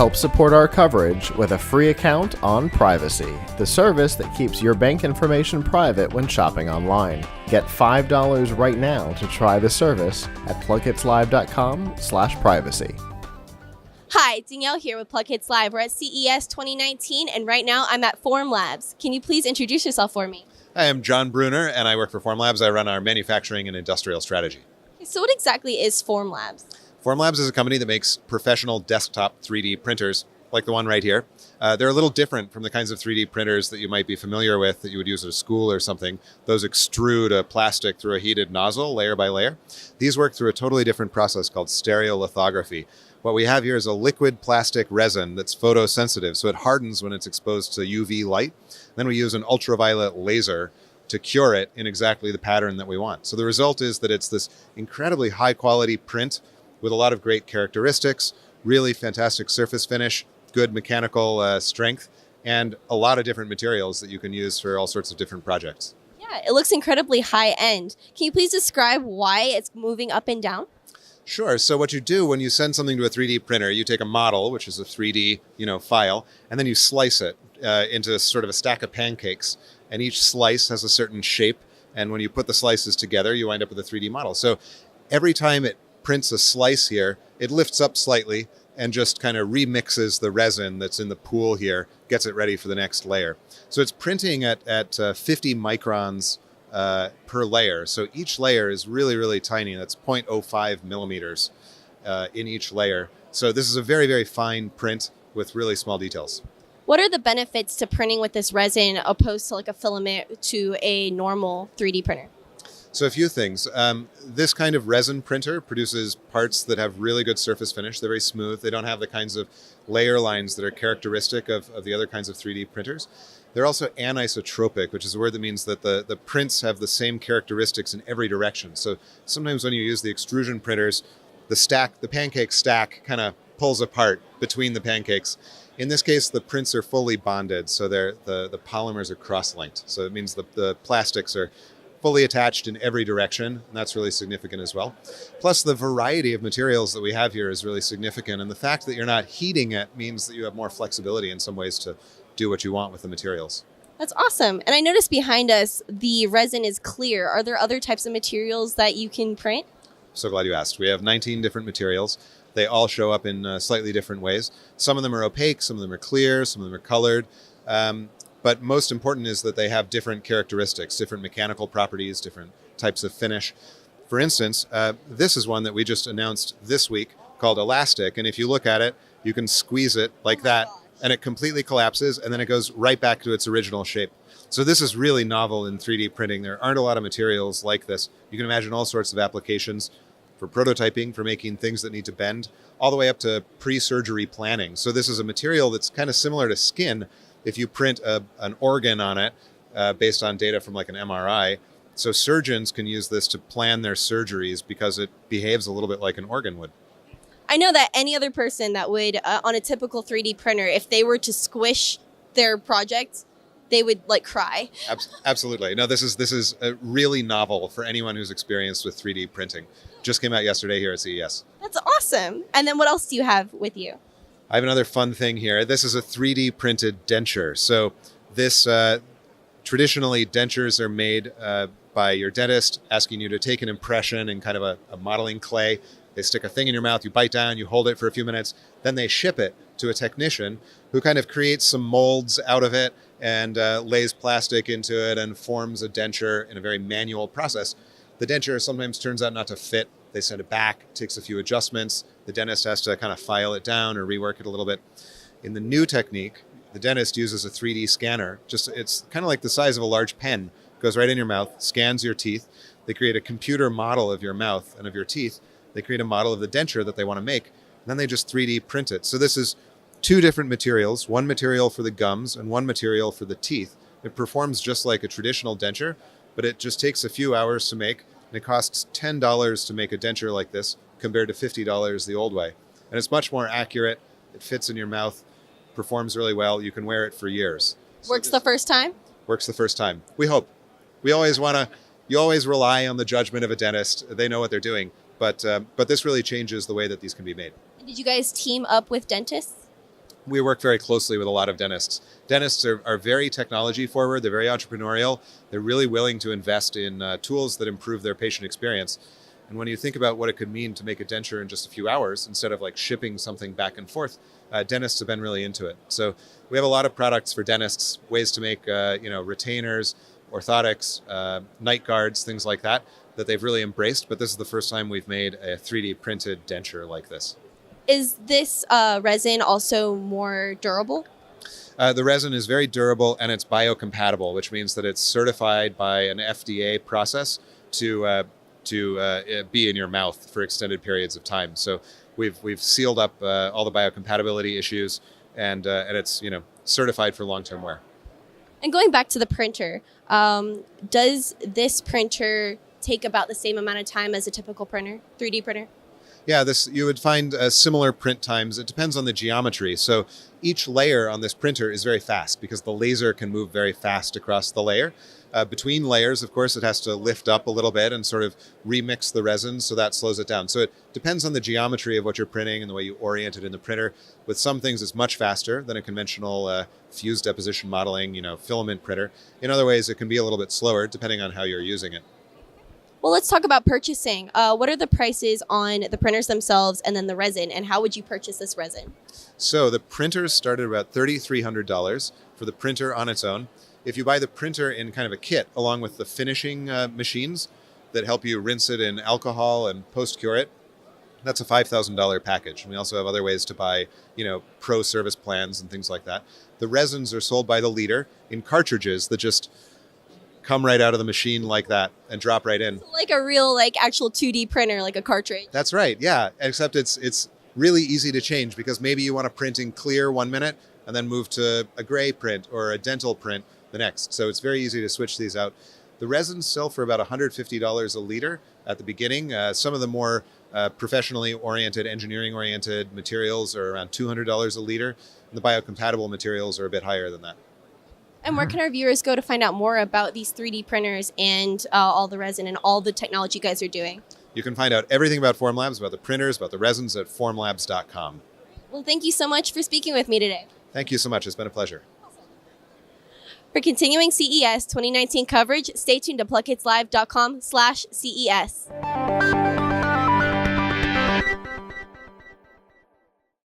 Help support our coverage with a free account on Privacy, the service that keeps your bank information private when shopping online. Get $5 right now to try the service at plughitzlive.com/privacy. Hi, Danielle here with PLUGHITZ Live. We're at CES 2019, and right now I'm at Formlabs. Can you please introduce yourself for me? Hi, I'm John Bruner, and I work for Formlabs. I run our manufacturing and industrial strategy. So what exactly is Formlabs? Formlabs is a company that makes professional desktop 3D printers, like the one right here. They're a little different from the kinds of 3D printers that you might be familiar with that you would use at a school or something. Those extrude a plastic through a heated nozzle, layer by layer. These work through a totally different process called stereolithography. What we have here is a liquid plastic resin that's photosensitive, so it hardens when it's exposed to UV light. Then we use an ultraviolet laser to cure it in exactly the pattern that we want. So the result is that it's this incredibly high quality print with a lot of great characteristics, really fantastic surface finish, good mechanical strength, and a lot of different materials that you can use for all sorts of different projects. Yeah, it looks incredibly high end. Can you please describe why it's moving up and down? Sure. So what you do when you send something to a 3D printer, you take a model, which is a 3D file, and then you slice it into sort of a stack of pancakes. And each slice has a certain shape. And when you put the slices together, you wind up with a 3D model. So every time it prints a slice here, it lifts up slightly and just kind of remixes the resin that's in the pool here, gets it ready for the next layer. So it's printing at 50 microns per layer. So each layer is really, really tiny. That's 0.05 millimeters in each layer. So this is a very, very fine print with really small details. What are the benefits to printing with this resin opposed to like a filament to a normal 3D printer? So a few things. This kind of resin printer produces parts that have really good surface finish. They're very smooth. They don't have the kinds of layer lines that are characteristic of the other kinds of 3D printers. They're also anisotropic, which is a word that means that the prints have the same characteristics in every direction. So sometimes when you use the extrusion printers, the pancake stack kind of pulls apart between the pancakes. In this case, the prints are fully bonded, so the polymers are cross-linked. So it means the plastics are fully attached in every direction, and that's really significant as well. Plus, the variety of materials that we have here is really significant, and the fact that you're not heating it means that you have more flexibility in some ways to do what you want with the materials. That's awesome. And I noticed behind us, the resin is clear. Are there other types of materials that you can print? So glad you asked. We have 19 different materials. They all show up in slightly different ways. Some of them are opaque, some of them are clear, some of them are colored. But most important is that they have different characteristics, different mechanical properties, different types of finish. For instance, this is one that we just announced this week called Elastic. And if you look at it, you can squeeze it like that, and it completely collapses, and then it goes right back to its original shape. So this is really novel in 3D printing. There aren't a lot of materials like this. You can imagine all sorts of applications for prototyping, for making things that need to bend, all the way up to pre-surgery planning. So this is a material that's kind of similar to skin if you print an organ on it based on data from like an MRI. So surgeons can use this to plan their surgeries because it behaves a little bit like an organ would. I know that any other person that would, on a typical 3D printer, if they were to squish their project, they would like cry. Absolutely. No, this is really novel for anyone who's experienced with 3D printing. Just came out yesterday here at CES. That's awesome. And then what else do you have with you? I have another fun thing here. This is a 3D printed denture. So this, traditionally dentures are made by your dentist asking you to take an impression in kind of a modeling clay. They stick a thing in your mouth, you bite down, you hold it for a few minutes, then they ship it to a technician who kind of creates some molds out of it and lays plastic into it and forms a denture in a very manual process. The denture sometimes turns out not to fit. They send it back, takes a few adjustments. The dentist has to kind of file it down or rework it a little bit. In the new technique, the dentist uses a 3D scanner. It's kind of like the size of a large pen. Goes right in your mouth, scans your teeth. They create a computer model of your mouth and of your teeth. They create a model of the denture that they want to make, and then they just 3D print it. So this is two different materials, one material for the gums and one material for the teeth. It performs just like a traditional denture, but it just takes a few hours to make, and it costs $10 to make a denture like this compared to $50 the old way. And it's much more accurate. It fits in your mouth, performs really well. You can wear it for years. Works the first time? Works the first time. We hope. You always rely on the judgment of a dentist. They know what they're doing. But this really changes the way that these can be made. Did you guys team up with dentists? we work very closely with a lot of dentists. Dentists are very technology forward. They're very entrepreneurial. They're really willing to invest in tools that improve their patient experience. And when you think about what it could mean to make a denture in just a few hours instead of like shipping something back and forth, dentists have been really into it. So we have a lot of products for dentists, ways to make retainers, orthotics, night guards, things like that they've really embraced. But this is the first time we've made a 3D printed denture like this. Is this resin also more durable? The resin is very durable and it's biocompatible, which means that it's certified by an FDA process to be in your mouth for extended periods of time. So we've sealed up all the biocompatibility issues, and it's certified for long-term wear. And going back to the printer, does this printer take about the same amount of time as a typical printer, 3D printer? Yeah, you would find similar print times. It depends on the geometry. So each layer on this printer is very fast because the laser can move very fast across the layer. Between layers, of course, it has to lift up a little bit and sort of remix the resin, so that slows it down. So it depends on the geometry of what you're printing and the way you orient it in the printer. With some things, it's much faster than a conventional fused deposition modeling, filament printer. In other ways, it can be a little bit slower depending on how you're using it. Well, let's talk about purchasing. What are the prices on the printers themselves and then the resin, and how would you purchase this resin? So the printers start at about $3,300 for the printer on its own. If you buy the printer in kind of a kit along with the finishing machines that help you rinse it in alcohol and post-cure it, that's a $5,000 package. And we also have other ways to buy, pro service plans and things like that. The resins are sold by the liter in cartridges that just come right out of the machine like that and drop right in. Like a real, actual 2D printer, like a cartridge. That's right, yeah. Except it's really easy to change because maybe you want to print in clear 1 minute and then move to a gray print or a dental print the next. So it's very easy to switch these out. The resins sell for about $150 a liter at the beginning. Some of the more professionally oriented, engineering-oriented materials are around $200 a liter. And the biocompatible materials are a bit higher than that. And where can our viewers go to find out more about these 3D printers and all the resin and all the technology you guys are doing? You can find out everything about Formlabs, about the printers, about the resins at formlabs.com. Well, thank you so much for speaking with me today. Thank you so much. It's been a pleasure. For continuing CES 2019 coverage, stay tuned to plughitzlive.com/CES.